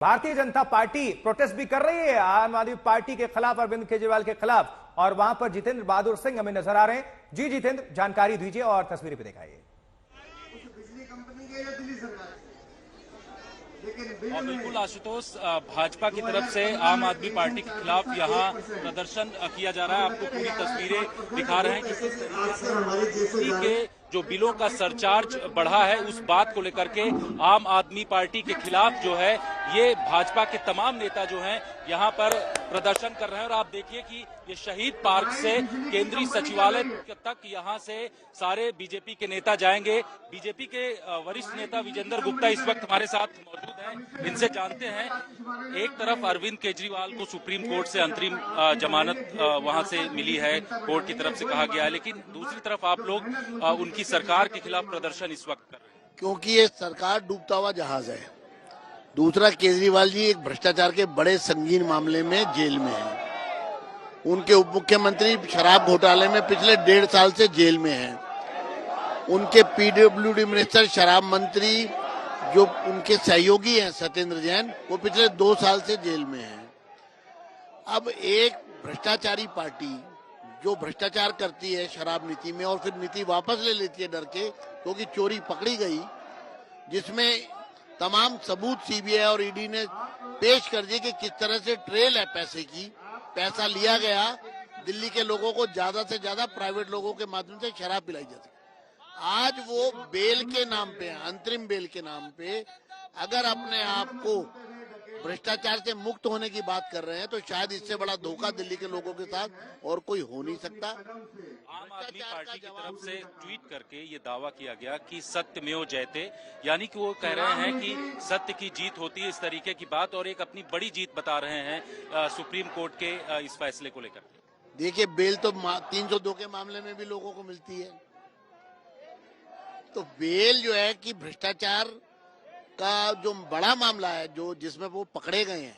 Bharatiya Janata party protest भी कर रही है आम आदमी पार्टी के खिलाफ, अरविंद केजरीवाल के खिलाफ, और वहां पर जितेंद्र बहादुर सिंह हमें नजर आ रहे हैं। जी जितेंद्र, जानकारी दीजिए और तस्वीरें भी दिखाइए। बिजली कंपनी के या दिल्ली सरकार? बिल्कुल आशुतोष, भाजपा की तरफ से आम आदमी पार्टी के खिलाफ यहाँ प्रदर्शन किया जा रहा है। आपको पूरी तस्वीरें दिखा रहे हैं कि किस तरीके के जो बिलों का सरचार्ज बढ़ा है उस बात को लेकर के आम आदमी पार्टी के खिलाफ जो है ये भाजपा के तमाम नेता जो हैं यहाँ पर प्रदर्शन कर रहे हैं। और आप देखिए कि ये शहीद पार्क से केंद्रीय सचिवालय तक यहाँ से सारे बीजेपी के नेता जाएंगे। बीजेपी के वरिष्ठ नेता विजेंद्र गुप्ता इस वक्त हमारे साथ मौजूद हैं, इनसे जानते हैं। एक तरफ अरविंद केजरीवाल को सुप्रीम कोर्ट से अंतरिम जमानत वहां से मिली है, कोर्ट की तरफ से कहा गया है, लेकिन दूसरी तरफ आप लोग उनकी सरकार के खिलाफ प्रदर्शन इस वक्त कर रहे हैं क्योंकि ये सरकार डूबता हुआ जहाज है। दूसरा, केजरीवाल जी एक भ्रष्टाचार के बड़े संगीन मामले में जेल में हैं। उनके उप मुख्यमंत्री शराब घोटाले में पिछले 1.5 साल से जेल में हैं। उनके पीडब्ल्यूडी मिनिस्टर शराब मंत्री जो उनके सहयोगी हैं सत्येंद्र जैन, वो पिछले 2 साल से जेल में हैं। अब एक भ्रष्टाचारी पार्टी जो भ्रष्टाचार करती है शराब नीति में और फिर नीति वापस ले लेती है डर के, क्योंकि चोरी पकड़ी गई, जिसमें तमाम सबूत सीबीआई और ईडी ने पेश कर दिए कि किस तरह से ट्रेल है पैसे की, पैसा लिया गया, दिल्ली के लोगों को ज्यादा से ज्यादा प्राइवेट लोगों के माध्यम से शराब पिलाई जाती। आज वो बेल के नाम पे, अंतरिम बेल के नाम पे अगर अपने आप को भ्रष्टाचार से मुक्त होने की बात कर रहे हैं तो शायद इससे बड़ा धोखा दिल्ली के लोगों के साथ और कोई हो नहीं सकता। आम आदमी पार्टी की तरफ से ट्वीट करके ये दावा किया गया कि सत्यमेव जयते, यानी कि वो कह रहे हैं कि सत्य की जीत होती है, इस तरीके की बात, और एक अपनी बड़ी जीत बता रहे हैं सुप्रीम कोर्ट के इस फैसले को लेकर। देखिए, बेल तो 302 के मामले में भी लोगों को मिलती है, तो बेल जो है कि भ्रष्टाचार का जो बड़ा मामला है जो जिसमें वो पकड़े गए हैं,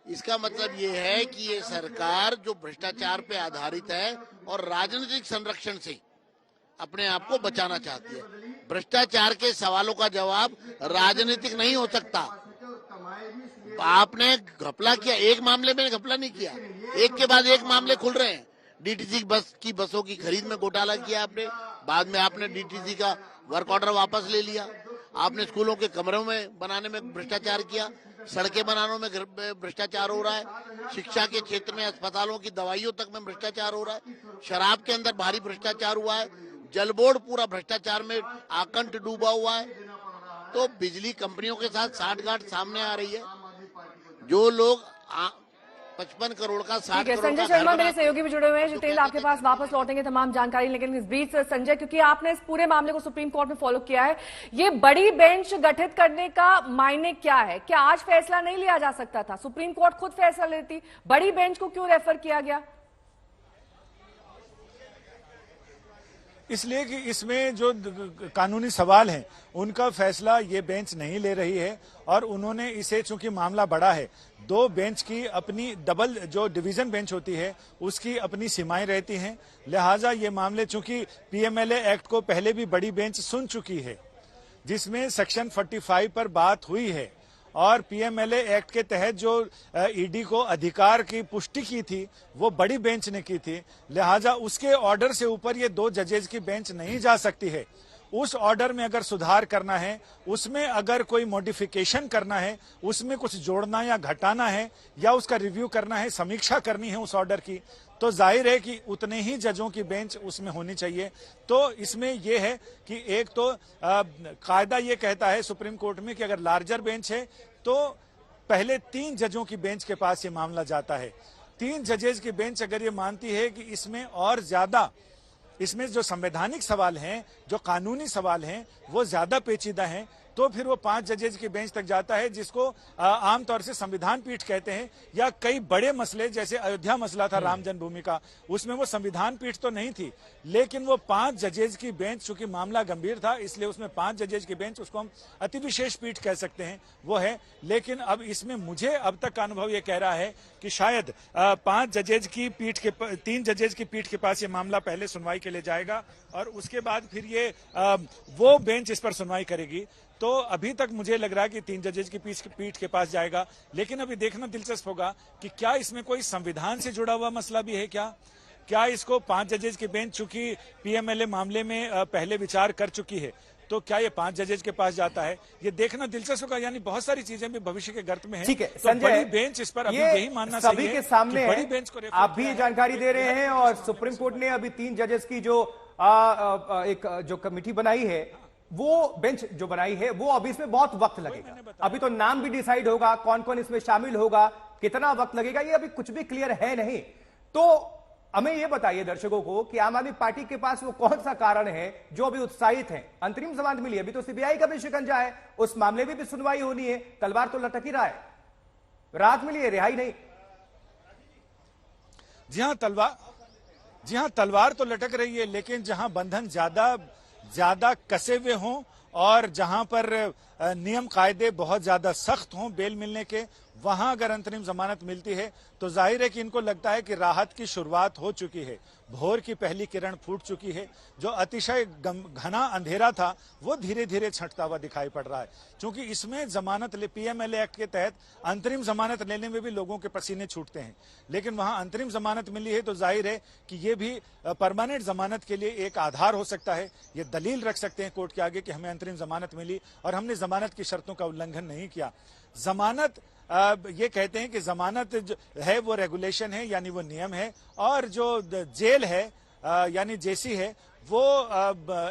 इसका मतलब ये है कि ये सरकार जो भ्रष्टाचार पे आधारित है और राजनीतिक संरक्षण से अपने आप को बचाना चाहती है। भ्रष्टाचार के सवालों का जवाब राजनीतिक नहीं हो सकता। आपने घपला किया, एक मामले में घपला नहीं किया, एक के बाद एक मामले खुल रहे हैं। डीटीसी बसों की खरीद में घोटाला किया आपने, बाद में आपने डीटीसी का वर्क ऑर्डर वापस ले लिया, आपने स्कूलों के कमरों में बनाने में भ्रष्टाचार किया, सड़कें बनाने में भ्रष्टाचार हो रहा है, शिक्षा के क्षेत्र में अस्पतालों की दवाइयों तक में भ्रष्टाचार हो रहा है, शराब के अंदर भारी भ्रष्टाचार हुआ है, जल बोर्ड पूरा भ्रष्टाचार में आकंठ डूबा हुआ है। तो बिजली कंपनियों के साथ साठगांठ सामने आ रही है। जो लोग 55 करोड़ का 60 करोड़ संजय शर्मा मेरे सहयोगी भी जुड़े हुए हैं। जितेंद्र, आपके पास वापस लौटेंगे तमाम जानकारी, लेकिन इस बीच संजय, क्योंकि आपने इस पूरे मामले को सुप्रीम कोर्ट में फॉलो किया है, ये बड़ी बेंच गठित करने का मायने क्या है? क्या आज फैसला नहीं लिया जा सकता था? सुप्रीम कोर्ट खुद फैसला लेती, बड़ी बेंच को क्यों रेफर किया गया? इसलिए कि इसमें जो कानूनी सवाल हैं उनका फैसला ये बेंच नहीं ले रही है, और उन्होंने इसे, चूंकि मामला बड़ा है, 2 बेंच की अपनी डबल जो डिवीजन बेंच होती है उसकी अपनी सीमाएं रहती हैं, लिहाजा ये मामले, चूंकि पीएमएलए एक्ट को पहले भी बड़ी बेंच सुन चुकी है जिसमें सेक्शन 45 पर बात हुई है, और पीएमएलए एक्ट के तहत जो ईडी को अधिकार की पुष्टि की थी वो बड़ी बेंच ने की थी, लिहाजा उसके ऑर्डर से ऊपर ये 2 जजेज की बेंच नहीं जा सकती है। उस ऑर्डर में अगर सुधार करना है, उसमें अगर कोई मॉडिफिकेशन करना है, उसमें कुछ जोड़ना या घटाना है, या उसका रिव्यू करना है, समीक्षा करनी है उस ऑर्डर की, तो जाहिर है कि उतने ही जजों की बेंच उसमें होनी चाहिए। तो इसमें यह है कि एक तो कायदा ये कहता है सुप्रीम कोर्ट में कि अगर लार्जर बेंच है तो पहले 3 जजों की बेंच के पास ये मामला जाता है। 3 जजेज की बेंच अगर ये मानती है कि इसमें और ज्यादा, इसमें जो संवैधानिक सवाल हैं, जो कानूनी सवाल हैं, वो ज्यादा पेचीदा हैं, तो फिर वो 5 जजेज की बेंच तक जाता है, जिसको आमतौर से संविधान पीठ कहते हैं। या कई बड़े मसले, जैसे अयोध्या मसला था राम जन्मभूमि का, उसमें वो संविधान पीठ तो नहीं थी, लेकिन वो 5 जजेज की बेंच, चूंकि मामला गंभीर था इसलिए उसमें 5 जजेज की बेंच, उसको हम अति विशेष पीठ कह सकते हैं, वो है। लेकिन अब इसमें मुझे अब तक का अनुभव ये कह रहा है कि शायद 5 जजेज की पीठ के 3 जजेज की पीठ के पास ये मामला पहले सुनवाई के लिए जाएगा, और उसके बाद फिर ये वो बेंच इस पर सुनवाई करेगी तो अभी तक मुझे लग रहा है कि 3 जजेज की पीठ के पास जाएगा। लेकिन अभी देखना दिलचस्प होगा कि क्या इसमें कोई संविधान से जुड़ा हुआ मसला भी है क्या इसको 5 जजेज की बेंच, चूंकि पीएमएलए मामले में पहले विचार कर चुकी है, तो क्या ये 5 जजेज के पास जाता है, ये देखना दिलचस्प होगा। यानी बहुत सारी चीजें भी भविष्य के गर्त में हैं। ठीक है तो संजय, बड़ी बेंच इस पर अभी यही मानना सभी के सामने कि बड़ी है। बेंच को आप भी ये जानकारी दे रहे हैं और सुप्रीम कोर्ट ने अभी 3 जजेस की जो एक जो कमेटी बनाई है, वो बेंच जो बनाई है, वो अभी इसमें बहुत वक्त लगेगा। अभी तो नाम भी डिसाइड होगा, कौन कौन इसमें शामिल होगा, कितना वक्त लगेगा, ये अभी कुछ भी क्लियर है नहीं। तो हमें यह बताइए दर्शकों को कि आम आदमी पार्टी के पास वो कौन सा कारण है जो अभी उत्साहित है। अंतरिम जमानत मिली, अभी तो सीबीआई का भी शिकंजा है, उस मामले में भी सुनवाई होनी है, तलवार तो लटक ही रहा है, राहत मिली है, रिहाई नहीं। जी हाँ, तलवार तो लटक रही है, लेकिन जहां बंधन ज्यादा कसे हुए हों और जहां पर नियम कायदे बहुत ज्यादा सख्त हों बेल मिलने के, वहां अगर अंतरिम जमानत मिलती है तो जाहिर है कि इनको लगता है कि राहत की शुरुआत हो चुकी है, भोर की पहली किरण फूट चुकी है। जो अतिशय घना अंधेरा था वो धीरे धीरे छंटता हुआ दिखाई पड़ रहा है। क्योंकि इसमें जमानत पीएमएलए एक्ट के तहत अंतरिम जमानत लेने में भी लोगों के पसीने छूटते हैं, लेकिन वहां अंतरिम जमानत मिली है तो जाहिर है कि ये भी परमानेंट जमानत के लिए एक आधार हो सकता है। ये दलील रख सकते हैं कोर्ट के आगे कि हमें अंतरिम जमानत मिली और हमने जमानत की शर्तों का उल्लंघन नहीं किया। जमानत ये कहते हैं कि जमानत है वो रेगुलेशन है, यानी वो नियम है, और जो जेल है यानी जेसी है वो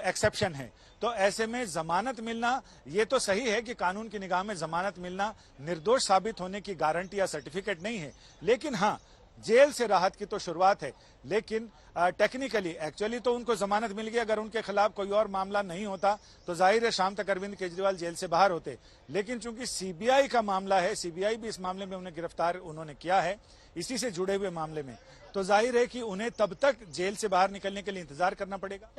एक्सेप्शन है। तो ऐसे में जमानत मिलना ये तो सही है कि कानून की निगाह में जमानत मिलना निर्दोष साबित होने की गारंटी या सर्टिफिकेट नहीं है, लेकिन हाँ जेल से राहत की तो शुरुआत है। लेकिन टेक्निकली एक्चुअली तो उनको जमानत मिल गई, अगर उनके खिलाफ कोई और मामला नहीं होता तो जाहिर है शाम तक अरविंद केजरीवाल जेल से बाहर होते। लेकिन चूंकि सीबीआई का मामला है, सीबीआई भी इस मामले में उन्हें गिरफ्तार उन्होंने किया है इसी से जुड़े हुए मामले में, तो जाहिर है कि उन्हें तब तक जेल से बाहर निकलने के लिए इंतजार करना पड़ेगा।